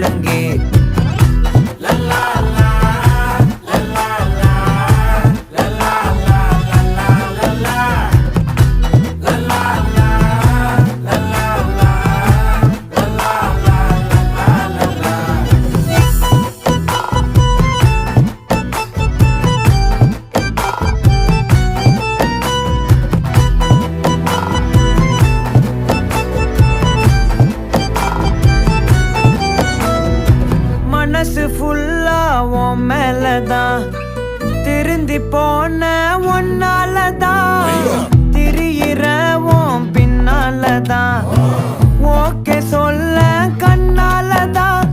முழங்கே. மனசு ஃபுல்லா உன் மேலதான், திருந்தி போன ஒன்னாலதான், திரியிற உன் பின்னாலதான், ஓகே சொல்ல கண்ணாலதான்,